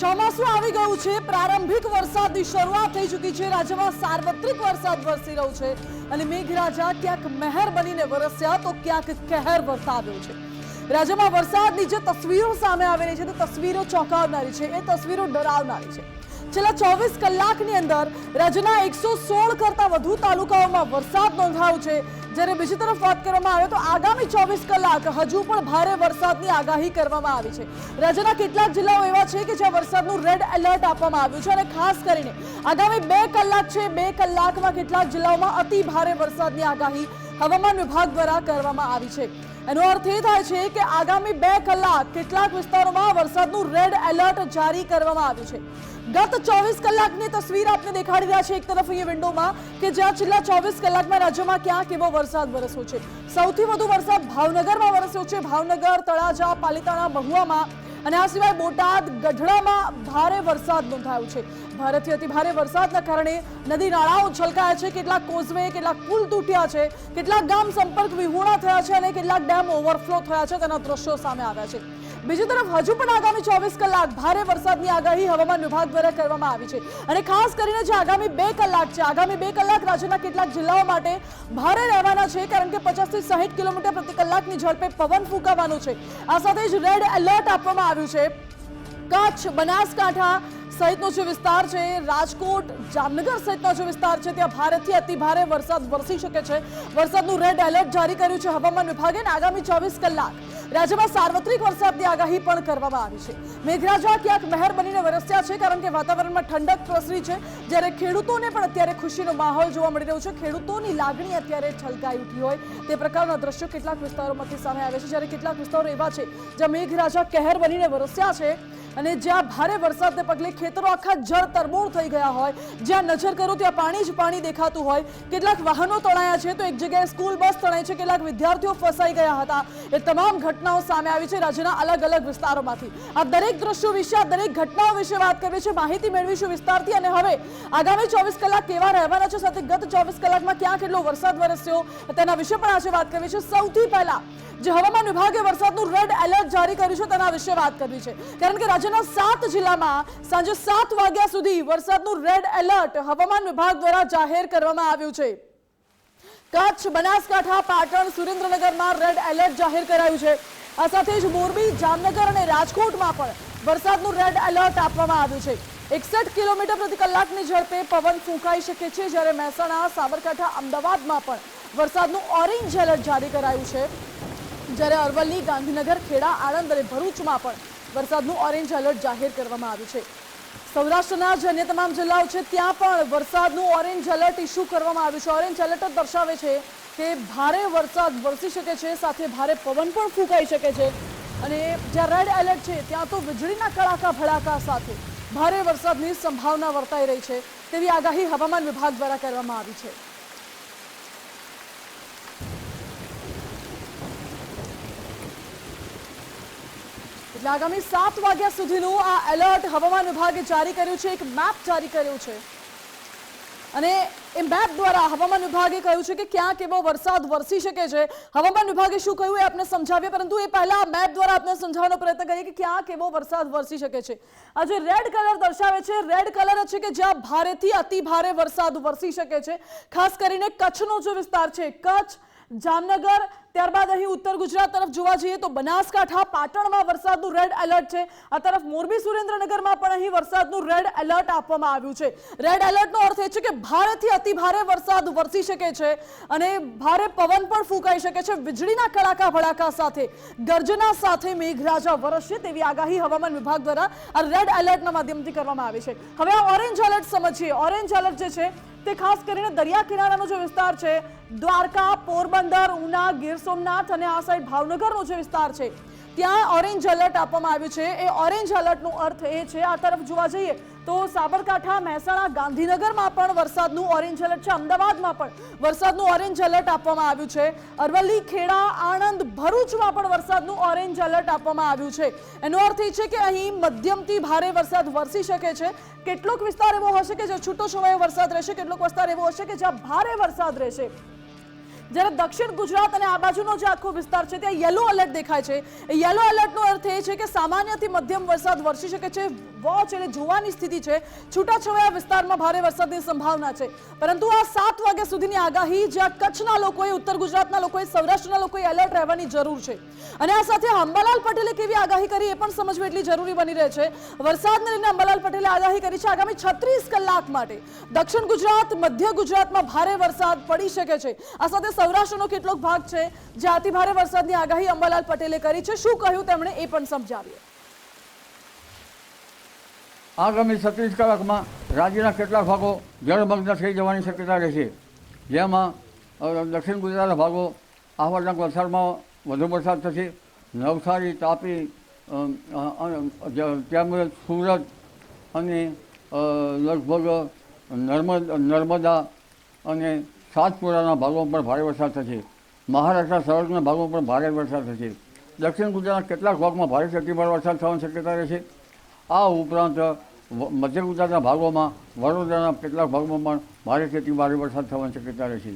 ચોમાસું આવી ગયું છે, પ્રારંભિક વરસાદની શરૂઆત થઈ ચૂકી છે। રાજ્યમાં સાર્વત્રિક વરસાદ વરસી રહ્યો છે અને મેઘરાજા ક્યાંક મહેર બનીને વરસ્યા તો ક્યાંક કહેર વરસાવ્યો છે। રાજ્યમાં વરસાદની જે તસવીરો સામે આવી રહી છે તે તસવીરો ચોંકાવનારી છે, એ તસવીરો ડરાવનારી છે। છેલ્લા 24 કલાકની અંદર રાજ્યના 116 કરતા વધુ તાલુકાઓમાં વરસાદ નોંધાયો છે। જ્યારે બીજી તરફ વાત કરવામાં આવે તો આગામી 24 કલાક હજુ પણ ભારે વરસાદની આગાહી કરવામાં આવી છે। રાજ્યના કેટલાક જિલ્લાઓ એવા છે કે જ્યાં વરસાદનું રેડ એલર્ટ આપવામાં આવ્યું છે અને ખાસ કરીને આગામી 2 કલાક છે, 2 કલાકમાં કેટલાક જિલ્લાઓમાં અતિ ભારે વરસાદની આગાહી હવામાન વિભાગ દ્વારા કરવામાં આવી છે। એનો અર્થ એ થાય છે કે આગામી 2 કલાક કેટલાક વિસ્તારોમાં વરસાદનું રેડ એલર્ટ જારી કરવામાં આવ્યું છે। ગત 24 કલાકની તસવીર આપને દેખાડી રહ્યા છે એક તરફ અહીંયા વિન્ડોમાં કે જ્યાં છેલ્લા 24 કલાકમાં રાજ્યમાં ક્યાં કેવો વરસાદ વરસ્યો છે। સૌથી વધુ વરસાદ ભાવનગરમાં વરસ્યો છે। ભાવનગર, તળાજા, પાલિતાણા, મહુવામાં અને આ સિવાય બોટાદ, ગઢડામાં ભારે વરસાદ નોંધાયો છે। ભારેથી અતિ ભારે વરસાદના કારણે નદી નાળાઓ છલકાયા છે, કેટલાક કોઝવે, કેટલાક પુલ તૂટ્યા છે, કેટલાક ગામ સંપર્ક વિહોણા થયા છે અને કેટલાક ડેમ ઓવરફ્લો થયા છે, તેના દ્રશ્યો સામે આવ્યા છે। બીજી તરફ હજુ પણ આગામી 24 કલાક ભારે વરસાદની આગાહી હવામાન વિભાગ દ્વારા કરવામાં આવી છે અને ખાસ કરીને જે આગામી 2 કલાક છે, આગામી 2 કલાક રાજ્યના કેટલાક જિલ્લાઓ માટે ભારે રહેવાના છે, કારણ કે 50 થી 60 કિલોમીટર પ્રતિ કલાકની ઝડપે પવન ફૂંકાવાનો છે। આ સાથે જ રેડ એલર્ટ આપવામાં આવ્યું છે। કચ્છ, બનાસકાંઠા સહિતનો જે વિસ્તાર છે, રાજકોટ, જામનગર સહિતનો જે વિસ્તાર છે, ત્યાં ભારેથી અતિ ભારે વરસાદ વરસી શકે છે। વરસાદનું રેડ એલર્ટ જારી કર્યું છે હવામાન વિભાગે અને આગામી 24 કલાક રાજ્યમાં સાર્વત્રિક વરસાદની આગાહી પણ કરવામાં આવી છે। મેઘરાજા ક્યાંક મહેર બનીને વરસ્યા છે, કારણ કે વાતાવરણમાં ઠંડક પ્રસરી છે, જ્યારે ખેડૂતોને પણ અત્યારે ખુશીનો માહોલ જોવા મળી રહ્યો છે। ખેડૂતોની લાગણી અત્યારે છલકાઈ ઉઠી હોય તે પ્રકારના દ્રશ્યો કેટલાક વિસ્તારોમાંથી સામે આવે છે, જ્યારે કેટલાક વિસ્તારો એવા છે જ્યાં મેઘરાજા કહેર બનીને વરસ્યા છે અને જ્યાં ભારે વરસાદને પગલે ખેતરો આખા જળ તરબોળ થઈ ગયા હોય, જ્યાં નજર કરો ત્યાં પાણી જ પાણી દેખાતું હોય, કેટલાક વાહનો તણાયા છે, તો એક જગ્યાએ સ્કૂલ બસ તણાઈ છે, કેટલાક વિદ્યાર્થીઓ ફસાઈ ગયા હતા। એ તમામ ઘટનાઓ સામે આવી છે રાજ્યના અલગ અલગ વિસ્તારોમાંથી। આ દરેક દ્રશ્યો વિશે, આ દરેક ઘટનાઓ વિશે વાત કરવી છે, માહિતી મેળવીશું વિસ્તારથી અને હવે આગામી 24 કલાક કેવા રહેવાના છે, સાથે ગત 24 કલાકમાં ક્યાં કેટલો વરસાદ વરસ્યો તેના વિશે પણ આજે વાત કરવી છે। સૌથી પહેલા જે હવામાન વિભાગે વરસાદનું રેડ એલર્ટ જારી કર્યું છે તેના વિશે વાત કરવી છે, કારણ કે રાજ્યના 7 જિલ્લામાં સાંજે 7 વાગ્યા સુધી વરસાદનું રેડ એલર્ટ હવામાન વિભાગ દ્વારા જાહેર કરવામાં આવ્યું છે। કચ્છ, બનાસકાંઠા, પાટણ, સુરેન્દ્રનગરમાં રેડ એલર્ટ જાહેર કરાયું છે। આ સાથે જ મોરબી, જામનગર અને રાજકોટમાં પણ વરસાદનું રેડ એલર્ટ આપવામાં આવ્યું છે। 61 કિલોમીટર પ્રતિ કલાકની ઝડપે પવન ફૂંકાઈ શકે છે, જ્યારે મહેસાણા, સાબરકાંઠા, અમદાવાદમાં પણ વરસાદનું ઓરેન્જ એલર્ટ જારી કરાયું છે, જ્યારે અરવલ્લી, ગાંધીનગર, ખેડા, આણંદ અને ભરૂચમાં પણ વરસાદનું ઓરેન્જ એલર્ટ જાહેર કરવામાં આવ્યું છે। સૌરાષ્ટ્રના જે અન્ય તમામ જિલ્લાઓ છે ત્યાં પણ વરસાદનું ઓરેન્જ એલર્ટ ઇસ્યુ કરવામાં આવ્યું છે। ઓરેન્જ એલર્ટ દર્શાવે છે કે ભારે વરસાદ વરસી શકે છે, સાથે ભારે પવન પણ ફૂંકાઈ શકે છે અને જ્યાં રેડ એલર્ટ છે ત્યાં તો વીજળીના કડાકા ભડાકા સાથે ભારે વરસાદની સંભાવના વર્તાઈ રહી છે, તેવી આગાહી હવામાન વિભાગ દ્વારા કરવામાં આવી છે। એટલે આગામી 7 વાગ્યા સુધીનું આ એલર્ટ હવામાન વિભાગે જારી કર્યું છે, એક મેપ જારી કર્યો છે અને એ મેપ દ્વારા હવામાન વિભાગે કહ્યું છે કે ક્યાં કેવો વરસાદ વરસી શકે છે। હવામાન વિભાગે શું કહ્યું એ આપને સમજાવીએ, પરંતુ એ પહેલા આ મેપ દ્વારા આપને સમજાવવાનો પ્રયત્ન કરીએ કે ક્યાં કેવો વરસાદ વરસી શકે છે। આ જે રેડ કલર દર્શાવે છે, રેડ કલર છે કે જ્યાં ભારેથી અતિ ભારે વરસાદ વરસી શકે છે। ખાસ કરીને કચ્છનો જે વિસ્તાર છે, કચ્છ, જામનગર, ત્યારબાદ અહીં ઉત્તર ગુજરાત તરફ જોવા જઈએ તો બનાસકાંઠા, પાટણમાં વરસાદનું રેડ એલર્ટ છે। આ તરફ મોરબી, સુરેન્દ્રનગરમાં પણ અહીં વરસાદનું રેડ એલર્ટ આપવામાં આવ્યું છે। રેડ એલર્ટનો અર્થ એ છે કે ભારેથી અતિ ભારે વરસાદ વરસી શકે છે અને ભારે પવન પણ ફૂંકાઈ શકે છે, વીજળીના કડાકા ભડાકા સાથે, ગર્જના સાથે મેઘરાજા વરસશે તેવી આગાહી હવામાન વિભાગ દ્વારા આ રેડ એલર્ટના માધ્યમથી કરવામાં આવી છે। હવે આ ઓરેન્જ એલર્ટ સમજીએ। ઓરેન્જ એલર્ટ જે છે તે ખાસ કરીને દરિયા કિનારાનો જે વિસ્તાર છે, દ્વારકા, પોરબંદર, ઉના, ગીર સોમનાથ અને આ સાઈડ ભાવનગરનો જે વિસ્તાર છે ત્યાં ઓરેન્જ એલર્ટ આપવામાં આવ્યું છે। એ ઓરેન્જ એલર્ટનો અર્થ એ છે, આ તરફ જોવા જઈએ તો સાબરકાંઠા, મહેસાણા, ગાંધીનગરમાં પણ વરસાદનું ઓરેન્જ એલર્ટ છે, અમદાવાદમાં પણ વરસાદનું ઓરેન્જ એલર્ટ આપવામાં આવ્યું છે, અરવલ્લી, ખેડા, આણંદ, ભરૂચમાં પણ વરસાદનું ઓરેન્જ એલર્ટ આપવામાં આવ્યું છે। એનો અર્થ એ છે કે અહીં મધ્યમથી ભારે વરસાદ વરસી શકે છે। કેટલોક વિસ્તાર એવો હશે કે જ્યાં છૂટો છવાયો વરસાદ રહેશે, કેટલોક વિસ્તાર એવો હશે કે જ્યાં ભારે વરસાદ રહેશે। જ્યારે દક્ષિણ ગુજરાત અને આ બાજુનો જે આખો વિસ્તાર છે ત્યાં યલો એલર્ટ દેખાય છે. એ યલો એલર્ટનો અર્થ એ છે કે સામાન્યથી મધ્યમ વરસાદ વરસી શકે છે. વોચ એટલે જોવાની સ્થિતિ છે. છૂટાછવાયા વિસ્તારમાં ભારે વરસાદની સંભાવના છે. પરંતુ આ 7 વાગ્યા સુધીની આગાહી, જ્યાં કચ્છના લોકોએ, ઉત્તર ગુજરાતના લોકોએ, સૌરાષ્ટ્રના લોકોએ એલર્ટ રહેવાની જરૂર છે. અને આ સાથે અંબાલાલ પટેલે કેવી આગાહી કરી એ પણ સમજવું એટલી જરૂરી બની રહે છે. વરસાદને લઈને અંબાલાલ પટેલે આગાહી કરી છે આગામી 36 કલાક માટે દક્ષિણ ગુજરાત, મધ્ય ગુજરાતમાં ભારે વરસાદ પડી શકે છે. આ સાથે સૌરાષ્ટ્રનો કેટલોક ભાગ છે જ્યાં અતિ ભારે વરસાદની આગાહી અંબાલાલ પટેલે કરી છે. શું કહ્યું તેમણે એ પણ સમજાવીએ. આગામી 36 કલાકમાં રાજ્યના કેટલાક ભાગો જળમગ્ન થઈ જવાની શક્યતા રહેશે, જેમાં દક્ષિણ ગુજરાતના ભાગો આહવાના વલસાડમાં વધુ વરસાદ થશે. નવસારી, તાપી, તેમજ સુરત અને લગભગ નર્મદા અને સાતપુરાના ભાગોમાં પણ ભારે વરસાદ થશે. મહારાષ્ટ્રના સૌરાષ્ટ્રના ભાગોમાં પણ ભારે વરસાદ થશે. દક્ષિણ ગુજરાતના કેટલાક ભાગમાં ભારેથી અતિભારે વરસાદ થવાની શક્યતા રહેશે. આ ઉપરાંત મધ્ય ગુજરાતના ભાગોમાં, વડોદરાના કેટલાક ભાગોમાં પણ ભારેથી અતિભારે વરસાદ થવાની શક્યતા રહેશે.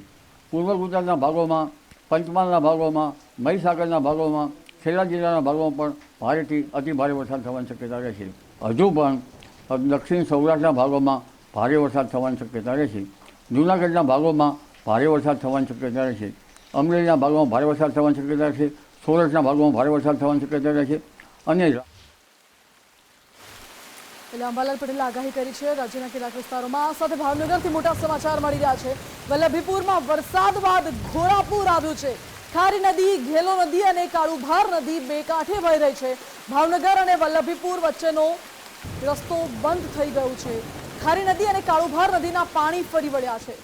પૂર્વ ગુજરાતના ભાગોમાં, પંચમહાલના ભાગોમાં, મહીસાગરના ભાગોમાં, ખેડા જિલ્લાના ભાગોમાં પણ ભારેથી અતિભારે વરસાદ થવાની શક્યતા રહેશે. હજુ પણ દક્ષિણ સૌરાષ્ટ્રના ભાગોમાં ભારે વરસાદ થવાની શક્યતા રહેશે. જૂનાગઢના ભાગોમાં ભારે વરસાદ થવાની શક્યતા રહેશે. અમરેલીના ભાગોમાં ભારે વરસાદ થવાની શક્યતા રહેશે. સુરતના ભાગોમાં ભારે વરસાદ થવાની શક્યતા રહેશે. અને એટલે અંબાલાલ પટેલે આગાહી કરી છે રાજ્યના કેટલાક વિસ્તારોમાં. આ સાથે ભાવનગરથી મોટા સમાચાર મળી રહ્યા છે. વલ્લભીપુરમાં વરસાદ બાદ ઘોડાપૂર આવ્યું છે. ખારી નદી, ઘેલો નદી અને કાળુભાર નદી બે કાંઠે વહી રહી છે. ભાવનગર અને વલ્લભીપુર વચ્ચેનો રસ્તો બંધ થઈ ગયો છે. ખારી નદી અને કાળુભાર નદીના પાણી ફરી વળ્યા છે.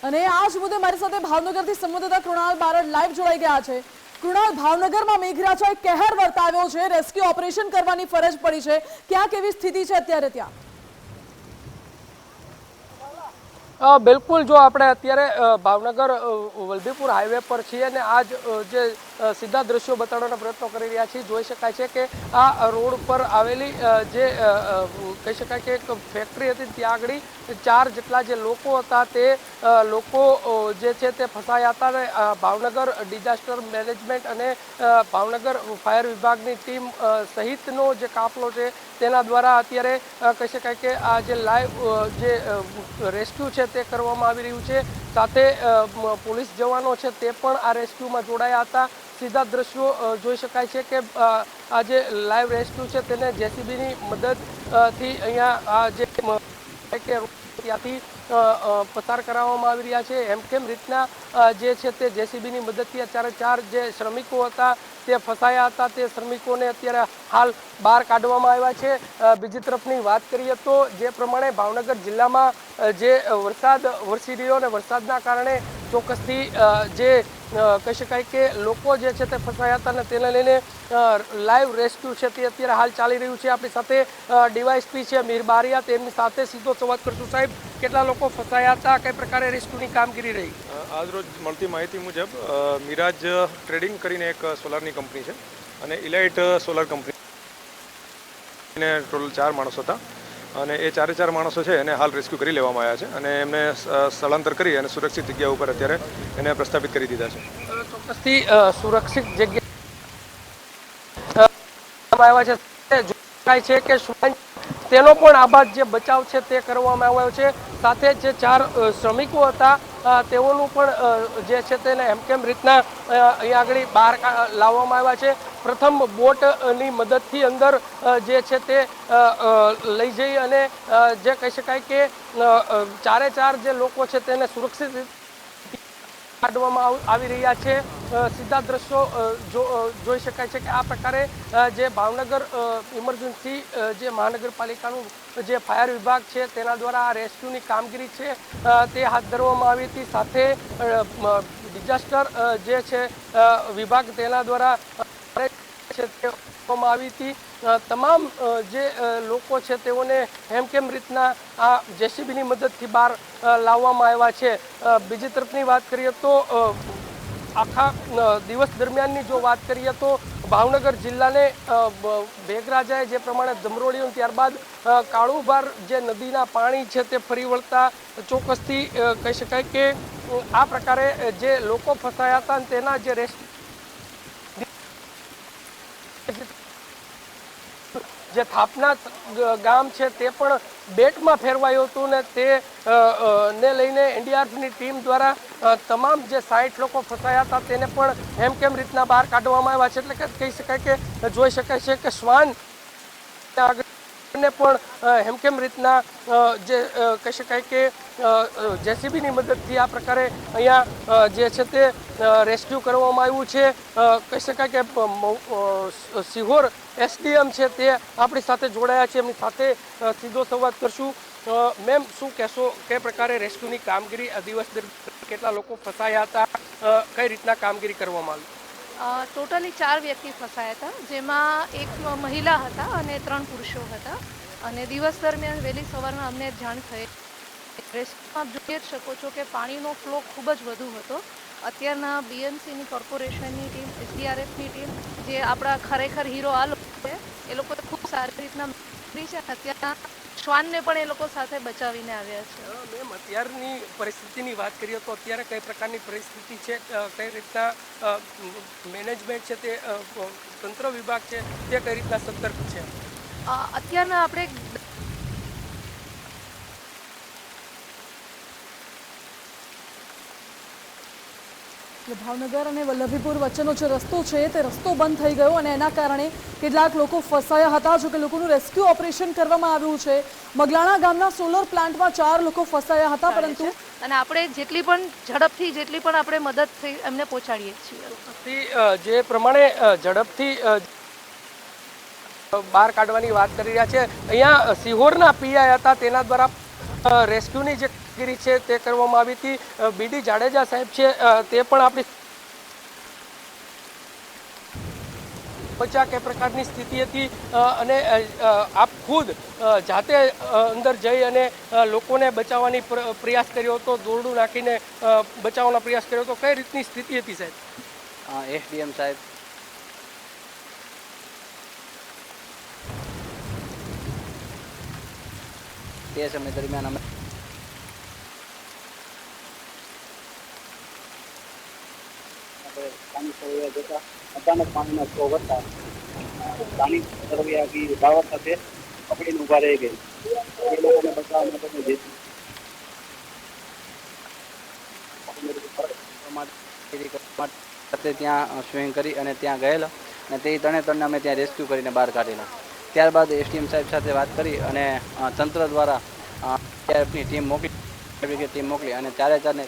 અને આ જ મુદ્દે મારી સાથે ભાવનગરથી સંવાદદાતા કૃણાલ બારડ લાઈવ જોડાઈ ગયા છે. કૃણાલ, ભાવનગરમાં મેઘરાજાએ કહેર વર્તાવ્યો છે. રેસ્ક્યુ ઓપરેશન કરવાની ફરજ પડી છે. ક્યાં કેવી સ્થિતિ છે અત્યારે ત્યાં? બિલકુલ, જો આપણે અત્યારે ભાવનગર વલ્લભીપુર હાઈવે પર છીએ અને આજ જે સીધા દ્રશ્યો બતાવવાના પ્રયત્નો કરી રહ્યા છીએ. જોઈ શકાય છે કે આ રોડ પર આવેલી જે કહી શકાય કે એક ફેક્ટરી હતી, ત્યાં આગળ 4 જેટલા જે લોકો હતા તે લોકો જે છે તે ફસાયા હતા. અને ભાવનગર ડિઝાસ્ટર મેનેજમેન્ટ અને ભાવનગર ફાયર વિભાગની ટીમ સહિતનો જે કાફલો છે તેના દ્વારા અત્યારે કહી શકાય કે આ જે લાઈવ જે રેસ્ક્યુ છે તે કરવામાં આવી રહ્યું છે. સાથે પોલીસ જવાનો છે તે પણ આ રેસ્ક્યુમાં જોડાયા હતા. સીધા દ્રશ્યો જોઈ શકાય છે કે આ જે લાઈવ રેસ્ક્યુ છે તેને જેસીબીની મદદથી અહીંયા આ જે ત્યાંથી પસાર કરાવવામાં આવી રહ્યા છે. એમ કેમ રીતના જે છે તે જેસીબીની મદદથી અત્યારે 4 જે શ્રમિકો હતા તે ફસાયા હતા તે શ્રમિકોને અત્યારે હાલ બહાર કાઢવામાં આવ્યા છે. બીજી તરફની વાત કરીએ તો જે પ્રમાણે ભાવનગર જિલ્લામાં જે વરસાદ વરસી રહ્યો અને વરસાદના કારણે ચોક્કસથી જે કહી શકાય કે લોકો જે છે તે ફસાયા હતા અને તેને લઈને લાઈવ રેસ્ક્યુ છે તે અત્યારે હાલ ચાલી રહ્યું છે. આપણી સાથે ડીવાયએસપી છે મીર બારિયા, તેમની સાથે સીધો સંવાદ કરશું. સાહેબ, કેટલા લોકો ફસાયા હતા, કઈ પ્રકારે રેસ્ક્યુની કામગીરી રહી? આજરોજ મળતી માહિતી મુજબ મિરાજ ટ્રેડિંગ કરીને એક સોલારની કંપની છે અને ઇલાઇટ સોલાર કંપનીને ટોટલ 4 માણસો હતા અને એ 4 માણસો છે એને હાલ રેસ્ક્યુ કરી લેવામાં આવ્યા છે અને એમને સ્થળાંતર કરી અને સુરક્ષિત જગ્યા ઉપર અત્યારે એને પ્રસ્થાપિત કરી દીધા છે. ચોક્કસથી સુરક્ષિત જગ્યા આવ્યા છે. જોઈ છે કે તેનો પણ આભાર જે બચાવ છે તે કરવામાં આવ્યો છે. સાથે જે 4 શ્રમિકો હતા તેઓનું પણ જે છે તેને એમ કેમ રીતના અહીંયા આગળ બહાર લાવવામાં આવ્યા છે. પ્રથમ બોટની મદદથી અંદર જે છે તે લઈ જઈ અને જે કહી શકાય કે 4 જે લોકો છે તેને સુરક્ષિત કાઢવામાં આવી રહ્યા છે. સીધા દ્રશ્યો જોઈ શકાય છે કે આ પ્રકારે જે ભાવનગર ઇમરજન્સી જે મહાનગરપાલિકાનું જે ફાયર વિભાગ છે તેના દ્વારા આ રેસ્ક્યુની કામગીરી છે તે હાથ ધરવામાં આવી હતી. સાથે ડિઝાસ્ટર જે છે વિભાગ તેના દ્વારા આવી હતી. તમામ જે લોકો છે તેઓને હેમકેમ રીતના આ જેસીબીની મદદથી બહાર લાવવામાં આવ્યા છે. બીજી તરફની વાત કરીએ તો આખા દિવસ દરમિયાનની જો વાત કરીએ તો ભાવનગર જિલ્લાને મેઘરાજાએ જે પ્રમાણે ધમરોળ્યું ત્યારબાદ કાળુભાર જે નદીના પાણી છે તે ફરી વળતા ચોક્કસથી કહી શકાય કે આ પ્રકારે જે લોકો ફસાયા હતા તેના જે જે થાપના ગામ છે તે પણ બેટમાં ફેરવાયું હતું ને તે ને લઈને એનડીઆરએફની ટીમ દ્વારા તમામ જે 60 લોકો ફસાયા હતા તેને પણ હેમકેમ રીતના બહાર કાઢવામાં આવ્યા છે. એટલે કે કહી શકાય કે જોઈ શકાય છે કે શ્વાન ને પણ હેમકેમ રીતના જે કહી શકાય કે જેસીબીની મદદથી આ પ્રકારે અહીંયા જે છે તે રેસ્ક્યુ કરવામાં આવ્યું છે. કહી શકાય કે સિહોર એસડીએમ છે તે આપણી સાથે જોડાયા છે, એમની સાથે સીધો સંવાદ કરશું. મેમ, શું કહેશો, કઈ પ્રકારે રેસ્ક્યુની કામગીરી આ દિવસ દરમિયાન કેટલા લોકો ફસાયા હતા, કઈ રીતના કામગીરી કરવામાં આવી? ટોટલી 4 વ્યક્તિ ફસાયા હતા, જેમાં એક મહિલા હતા અને 3 પુરુષો હતા. અને દિવસ દરમિયાન વહેલી સવારમાં અમને જાણ થઈ. રેસ્ક્યુમાં જોઈ જ શકો છો કે પાણીનો ફ્લો ખૂબ જ વધુ હતો. અત્યારના બીએમસીની કોર્પોરેશનની ટીમ, એસડીઆરએફની ટીમ, જે આપણા ખરેખર હીરો આ લોકો છે, એ લોકો ખૂબ સારી રીતના છે. અત્યારના શ્વાનને પણ એ લોકો સાથે બચાવીને આવ્યા છે. મેમ, અત્યારની પરિસ્થિતિની વાત કરીએ તો અત્યારે કઈ પ્રકારની પરિસ્થિતિ છે, કઈ રીતના મેનેજમેન્ટ છે તે તંત્ર વિભાગ છે તે કઈ રીતના સતર્ક છે? અત્યારના આપણે ભાવનગર અને વલ્લભીપુર વચ્ચેનો જે રસ્તો છે તે રસ્તો બંધ થઈ ગયો અને એના કારણે કેટલાક લોકો ફસાયા હતા. જો કે લોકોનું રેસ્ક્યુ ઓપરેશન કરવામાં આવ્યું છે. મગલાણા ગામના સોલર પ્લાન્ટમાં 4 લોકો ફસાયા હતા, પરંતુ અને આપણે જેટલી પણ ઝડપથી જેટલી પણ આપણે મદદ થઈ એમને પહોંચાડીએ છીએ. જે પ્રમાણે ઝડપથી બહાર કાઢવાની વાત કરી રહ્યા છે, અહીંયા સિહોરના પીઆઈ હતા, તેના દ્વારા રેસ્ક્યુની જે કામગીરી છે તે કરવામાં આવી હતી. બીડી જાડેજા સાહેબ છે તે પણ આપણી બચા કે પ્રકારની સ્થિતિ હતી અને આપ ખુદ જાતે અંદર જઈ અને લોકોને બચાવવાની પ્રયાસ કર્યો હતો, દોરડું નાખીને બચાવવાનો પ્રયાસ કર્યો હતો. કઈ રીતની સ્થિતિ હતી સાહેબ? એસડીએમ સાહેબ તે સમય દરમિયાન અમે પાણી સરવૈયા જતા અચાનક પાણીનો ફ્લો વધતા પાણી સરવૈયા બાવર સાથે પકડીને ઊભા રહી ગઈ. એ લોકોને બચાવવા માટે ત્યાં સ્વિમિંગ કરી અને ત્યાં ગયેલા અને તે ત્રણે અમે ત્યાં રેસ્ક્યુ કરીને બહાર કાઢેલા. ત્યારબાદ એસડીએમ સાહેબ સાથે વાત કરી અને તંત્ર દ્વારા ટીમ મોકલી અને 4 ને